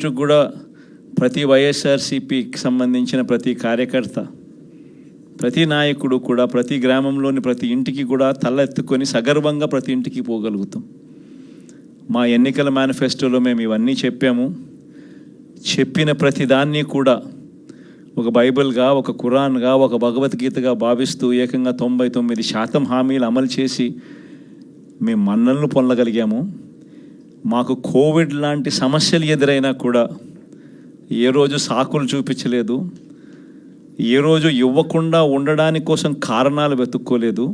కూడా ప్రతి వైఎస్ఆర్సీపీకి సంబంధించిన ప్రతి కార్యకర్త, ప్రతి నాయకుడు కూడా ప్రతి గ్రామంలోని ప్రతి ఇంటికి కూడా తలెత్తుకొని సగర్వంగా ప్రతి ఇంటికి పోగలుగుతాం. మా ఎన్నికల మేనిఫెస్టోలో మేము ఇవన్నీ చెప్పాము. చెప్పిన ప్రతి దాన్ని కూడా ఒక బైబిల్గా, ఒక ఖురాన్గా, ఒక భగవద్గీతగా భావిస్తూ ఏకంగా 99% హామీలు అమలు చేసి మేము మన్నలను పొందగలిగాము. మాకు కోవిడ్ లాంటి సమస్యలు ఎదురైనా కూడా ఏ రోజు సాకులు చూపించలేదు, ఏ రోజు ఇవ్వకుండా ఉండడానికి కోసం కారణాలు వెతుక్కోలేదు.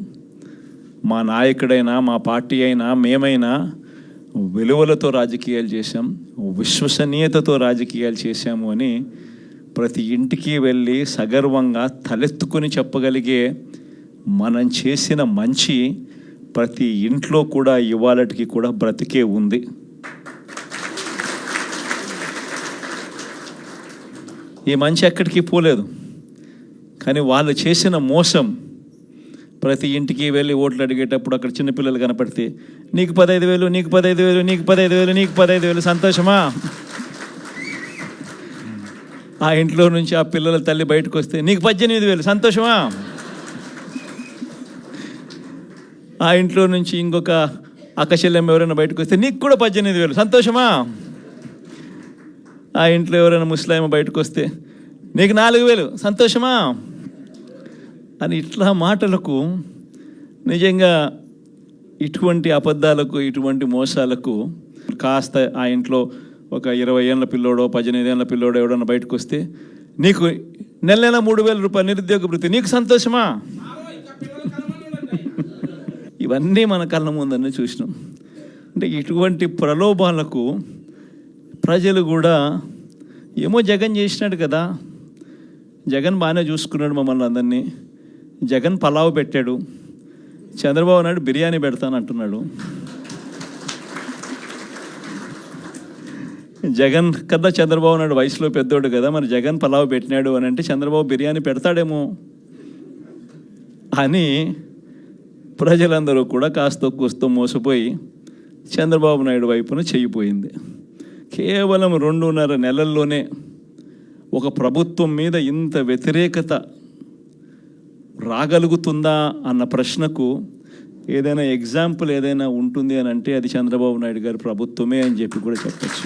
మా నాయకుడైనా, మా పార్టీ అయినా, మేమైనా విలువలతో రాజకీయాలు చేశాం, విశ్వసనీయతతో రాజకీయాలు చేశాము అని ప్రతి ఇంటికి వెళ్ళి సగర్వంగా తలెత్తుకొని చెప్పగలిగే మనం చేసిన మంచి ప్రతి ఇంట్లో కూడా ఇవాళటికి కూడా బ్రతికే ఉంది. ఈ మంచి ఎక్కడికి పోలేదు. కానీ వాళ్ళు చేసిన మోసం, ప్రతి ఇంటికి వెళ్ళి ఓట్లు అడిగేటప్పుడు అక్కడ చిన్నపిల్లలు కనపడితే నీకు 15,000, నీకు 15,000, నీకు 15,000, నీకు 15,000, సంతోషమా? ఆ ఇంట్లో నుంచి ఆ పిల్లల తల్లి బయటకు వస్తే నీకు 18,000, సంతోషమా? ఆ ఇంట్లో నుంచి ఇంకొక అక్కచెల్లెమ్మ ఎవరైనా బయటకు వస్తే నీకు కూడా 18,000, సంతోషమా? ఆ ఇంట్లో ఎవరైనా ముస్లిం బయటకు వస్తే నీకు 4,000, సంతోషమా? అని ఇట్లా మాటలకు నిజంగా ఇటువంటి అబద్ధాలకు, ఇటువంటి మోసాలకు కాస్త ఆ ఇంట్లో ఒక 20 ఏళ్ళ పిల్లోడో 18 ఏళ్ళ పిల్లోడో ఎవడన్నా బయటకు వస్తే నీకు నెల 3,000 రూపాయలు నిరుద్యోగ భృతి, నీకు సంతోషమా? ఇవన్నీ మన కళ్ళ ముందన్నీ చూసినాం. అంటే ఇటువంటి ప్రలోభాలకు ప్రజలు కూడా ఏమో జగన్ చేసినాడు కదా, జగన్ బాగానే చూసుకున్నాడు మమ్మల్ని అందరినీ, జగన్ పలావ్ పెట్టాడు, చంద్రబాబు నాయుడు బిర్యానీ పెడతానంటున్నాడు, జగన్ కదా చంద్రబాబు నాయుడు వయసులో పెద్దోడు కదా, మరి జగన్ పలావ్ పెట్టినాడు అని అంటే చంద్రబాబు బిర్యానీ పెడతాడేమో అని ప్రజలందరూ కూడా కాస్త కూస్తో మోసపోయి చంద్రబాబు నాయుడు వైపున చెయ్యిపోయింది. కేవలం 2.5 నెలల్లోనే ఒక ప్రభుత్వం మీద ఇంత వ్యతిరేకత రాగలుగుతుందా అన్న ప్రశ్నకు ఏదైనా ఎగ్జాంపుల్ ఏదైనా ఉంటుంది అని అంటే అది చంద్రబాబు నాయుడు గారి ప్రభుత్వమే అని చెప్పి కూడా చెప్పచ్చు.